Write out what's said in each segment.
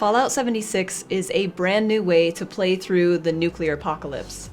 Fallout 76 is a brand new way to play through the nuclear apocalypse.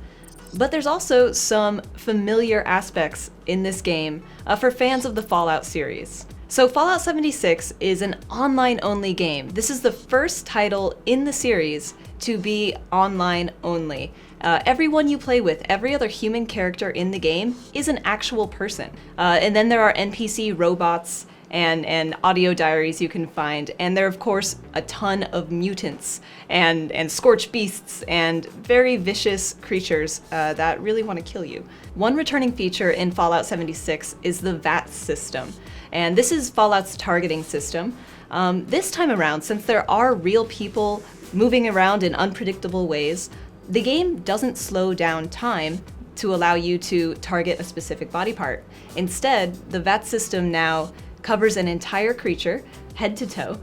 But there's also some familiar aspects in this game for fans of the Fallout series. So Fallout 76 is an online-only game. This is the first title in the series to be online only. Everyone you play with, every other human character in the game, is an actual person. And then there are NPC robots and audio diaries you can find, and there are of course a ton of mutants and scorched beasts and very vicious creatures that really want to kill you. One returning feature in Fallout 76 is the VAT system, and this is Fallout's targeting system. This time around, since there are real people moving around in unpredictable ways, the game doesn't slow down time to allow you to target a specific body part. Instead, the VAT system now covers an entire creature, head to toe.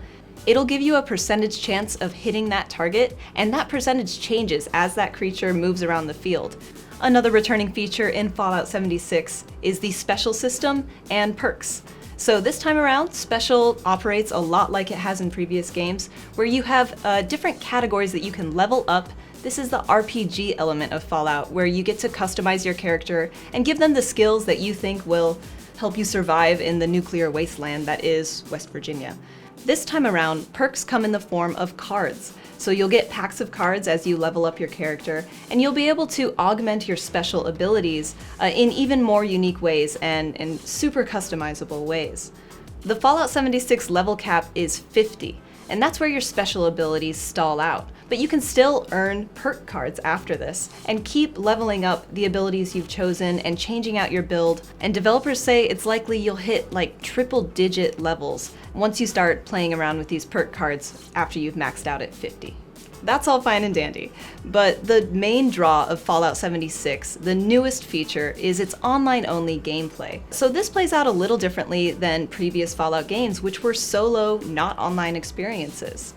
It'll give you a percentage chance of hitting that target, and that percentage changes as that creature moves around the field. Another returning feature in Fallout 76 is the special system and perks. So this time around, Special operates a lot like it has in previous games, where you have different categories that you can level up. This is the RPG element of Fallout, where you get to customize your character and give them the skills that you think will help you survive in the nuclear wasteland that is West Virginia. This time around, perks come in the form of cards. So you'll get packs of cards as you level up your character, and you'll be able to augment your special abilities in even more unique ways and super customizable ways. The Fallout 76 level cap is 50, and that's where your special abilities stall out. But you can still earn perk cards after this and keep leveling up the abilities you've chosen and changing out your build. And developers say it's likely you'll hit like triple-digit levels once you start playing around with these perk cards after you've maxed out at 50. That's all fine and dandy, but the main draw of Fallout 76, the newest feature, is its online-only gameplay. So this plays out a little differently than previous Fallout games, which were solo, not online experiences.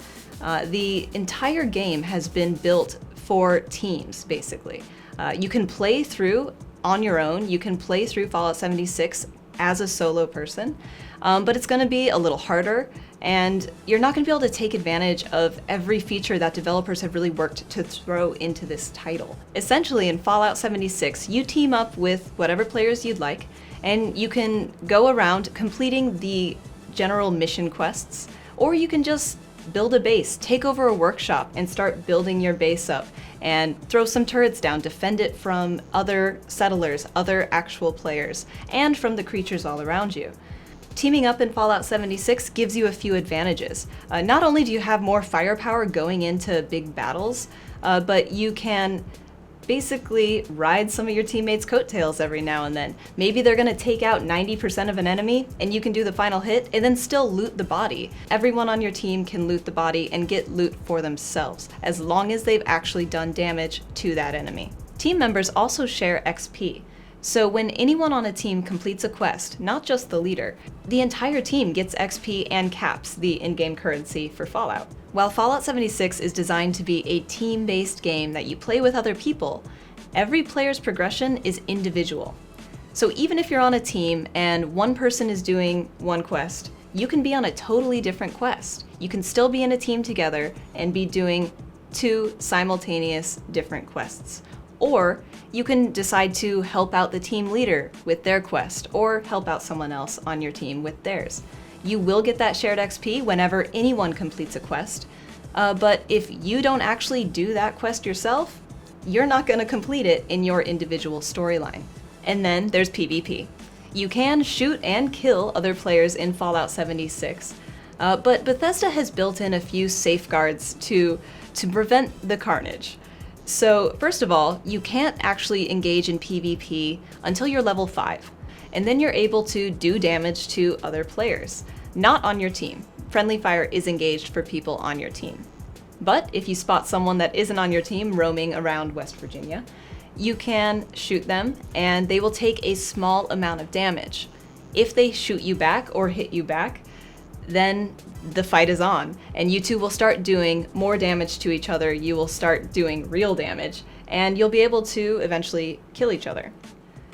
The entire game has been built for teams, basically. You can play through on your own, you can play through Fallout 76 as a solo person, but it's going to be a little harder, and you're not going to be able to take advantage of every feature that developers have really worked to throw into this title. Essentially, in Fallout 76, you team up with whatever players you'd like, and you can go around completing the general mission quests, or you can just build a base, take over a workshop, and start building your base up, and throw some turrets down, defend it from other settlers, other actual players, and from the creatures all around you. Teaming up in Fallout 76 gives you a few advantages. Not only do you have more firepower going into big battles, but you can basically ride some of your teammates' coattails every now and then. Maybe they're gonna take out 90% of an enemy, and you can do the final hit and then still loot the body. Everyone on your team can loot the body and get loot for themselves, as long as they've actually done damage to that enemy. Team members also share XP. So when anyone on a team completes a quest, not just the leader, the entire team gets XP and caps, the in-game currency for Fallout. While Fallout 76 is designed to be a team-based game that you play with other people, every player's progression is individual. So even if you're on a team and one person is doing one quest, you can be on a totally different quest. You can still be in a team together and be doing two simultaneous different quests. Or you can decide to help out the team leader with their quest, or help out someone else on your team with theirs. You will get that shared XP whenever anyone completes a quest, but if you don't actually do that quest yourself, you're not going to complete it in your individual storyline. And then there's PvP. You can shoot and kill other players in Fallout 76, but Bethesda has built in a few safeguards to prevent the carnage. So first of all, you can't actually engage in PvP until you're level 5, and then you're able to do damage to other players, not on your team. Friendly fire is engaged for people on your team. But if you spot someone that isn't on your team roaming around West Virginia, you can shoot them and they will take a small amount of damage. If they shoot you back or hit you back, then the fight is on, and you two will start doing more damage to each other, you will start doing real damage, and you'll be able to eventually kill each other.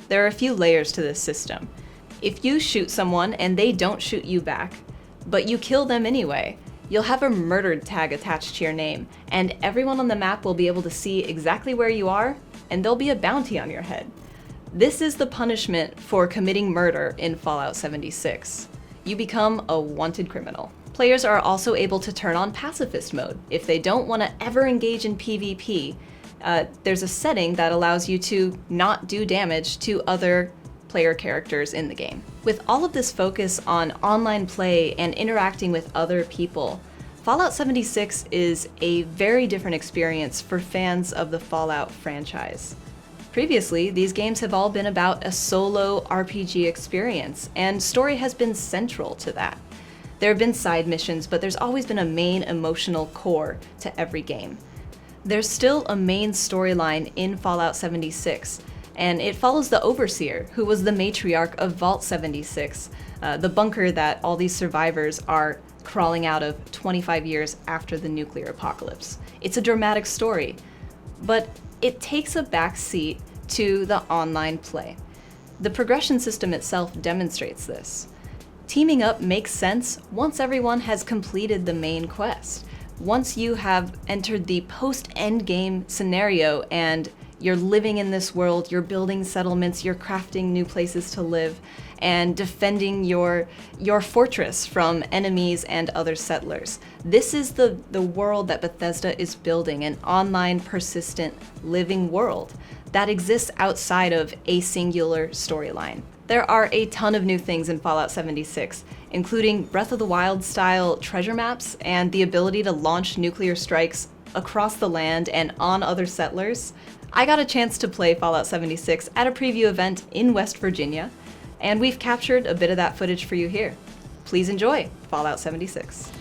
There are a few layers to this system. If you shoot someone and they don't shoot you back, but you kill them anyway, You'll have a murdered tag attached to your name, and everyone on the map will be able to see exactly where you are, and there'll be a bounty on your head. This is the punishment for committing murder in Fallout 76. You become a wanted criminal. Players are also able to turn on pacifist mode. If they don't want to ever engage in PvP, there's a setting that allows you to not do damage to other player characters in the game. With all of this focus on online play and interacting with other people, Fallout 76 is a very different experience for fans of the Fallout franchise. Previously, these games have all been about a solo RPG experience, and story has been central to that. There have been side missions, but there's always been a main emotional core to every game. There's still a main storyline in Fallout 76, and it follows the Overseer, who was the matriarch of Vault 76, the bunker that all these survivors are crawling out of 25 years after the nuclear apocalypse. It's a dramatic story, but it takes a back seat to the online play. The progression system itself demonstrates this. Teaming up makes sense once everyone has completed the main quest. Once you have entered the post-endgame scenario and you're living in this world, you're building settlements, you're crafting new places to live, and defending your fortress from enemies and other settlers. This is the world that Bethesda is building, an online, persistent, living world that exists outside of a singular storyline. There are a ton of new things in Fallout 76, including Breath of the Wild style treasure maps and the ability to launch nuclear strikes across the land and on other settlers. I got a chance to play Fallout 76 at a preview event in West Virginia, and we've captured a bit of that footage for you here. Please enjoy Fallout 76.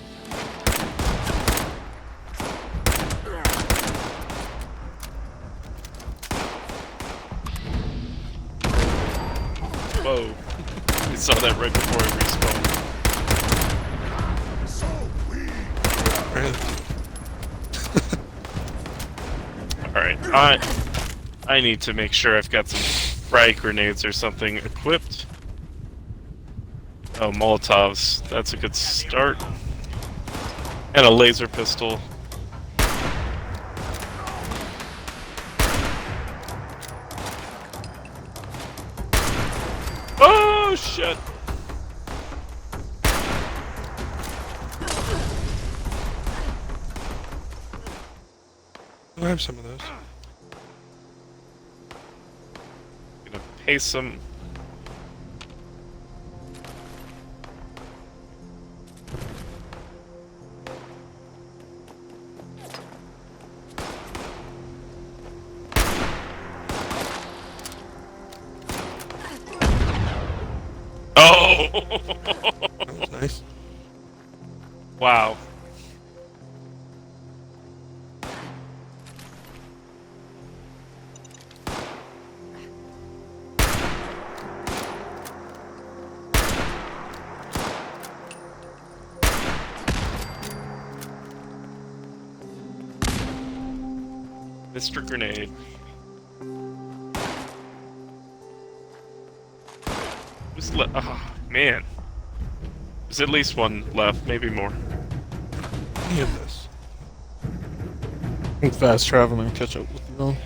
Whoa. I saw that right before I respawned. Alright, I need to make sure I've got some frag grenades or something equipped. Oh, Molotovs. That's a good start. And a laser pistol. Oh, shit! I have some of those. Gonna pay some. Oh! That was nice. Wow. Mr. Grenade. Who's left? Oh, man. There's at least one left, maybe more. Any of this. I'm fast traveling, catch up with you all.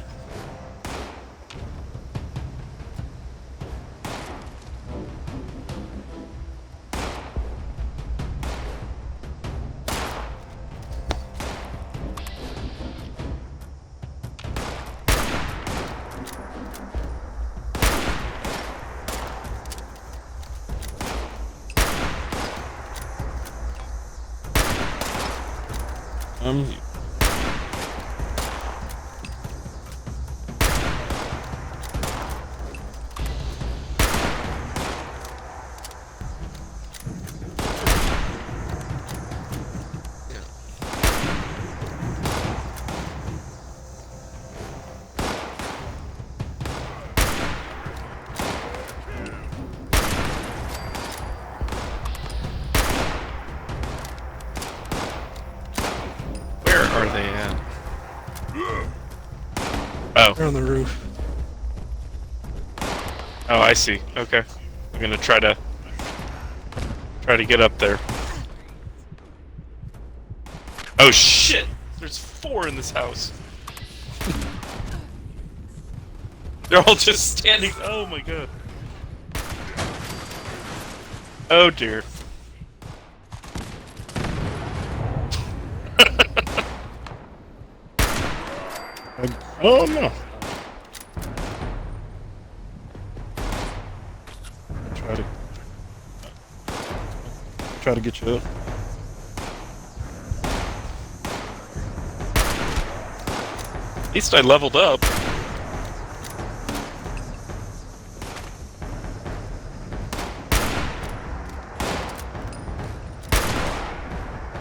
Where are they at? Oh. They're on the roof. Oh, I see. Okay. I'm gonna try to get up there. Oh shit! There's 4 in this house. They're all just standing. Oh my god. Oh dear. Oh no! Try to get you up. At least I leveled up.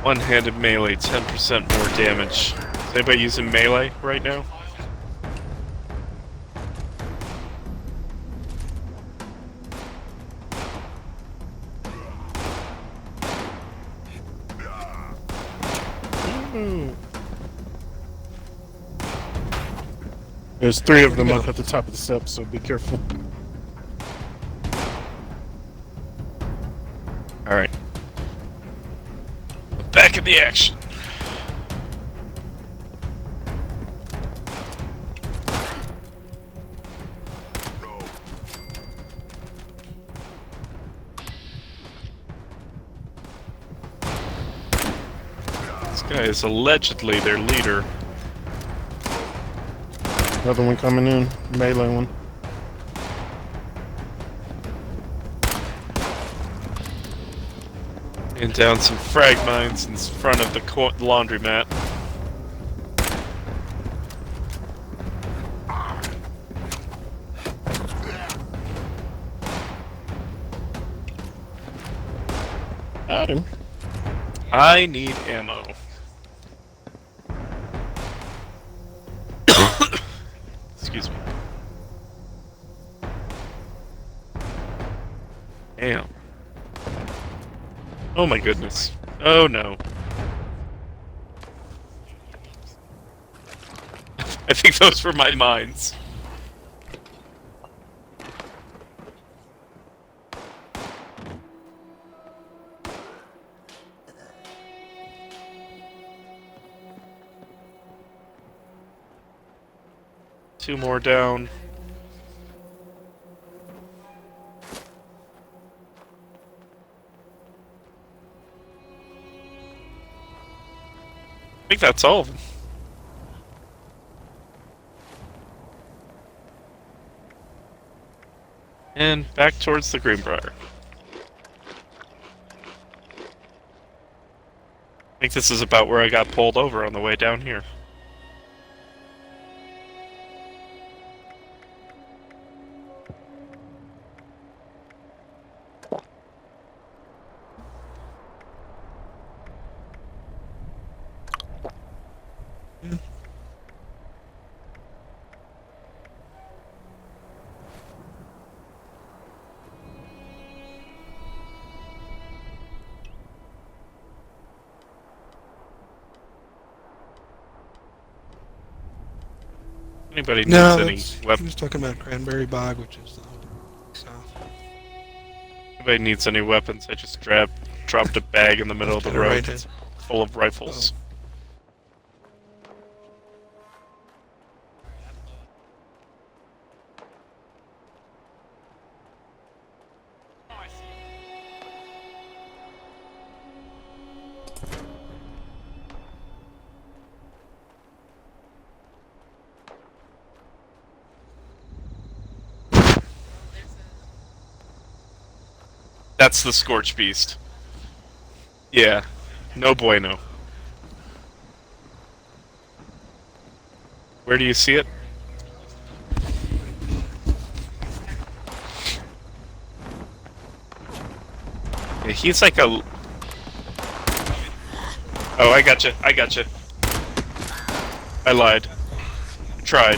One-handed melee, 10% more damage. Is anybody using melee right now? There's 3 of them up at the top of the steps, so be careful. Alright. Back in the action. This guy is allegedly their leader. Another one coming in, melee one. And down some frag mines in front of the laundromat. Got him. I need ammo. Excuse me. Damn. Oh my goodness. Oh no. I think those were my mines. Two more down. I think that's all of them. And back towards the Greenbrier. I think this is about where I got pulled over on the way down here. Anybody needs any He weapons? was talking about Cranberry Bog, which is the south. Anybody needs any weapons? I just dropped a bag in the middle of the Got it road right that's full of rifles. That's the Scorch Beast. Yeah. No bueno. Where do you see it? Yeah, he's like a... Oh, I gotcha. I gotcha. I lied. I tried.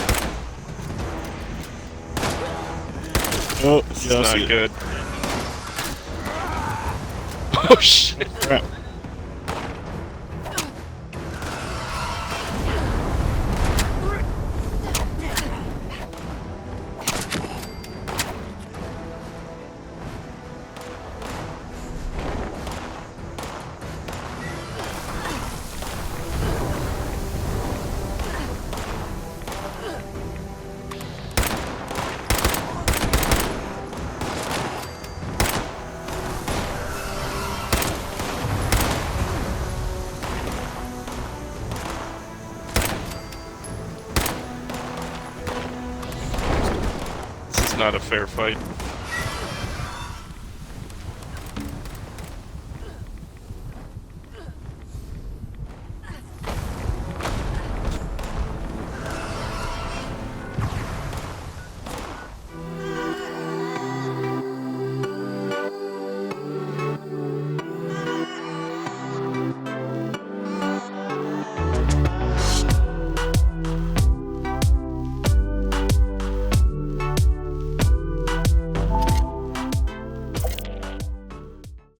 Oh, This yeah, I is see not it. good. Oh shit. Crap. not a fair fight.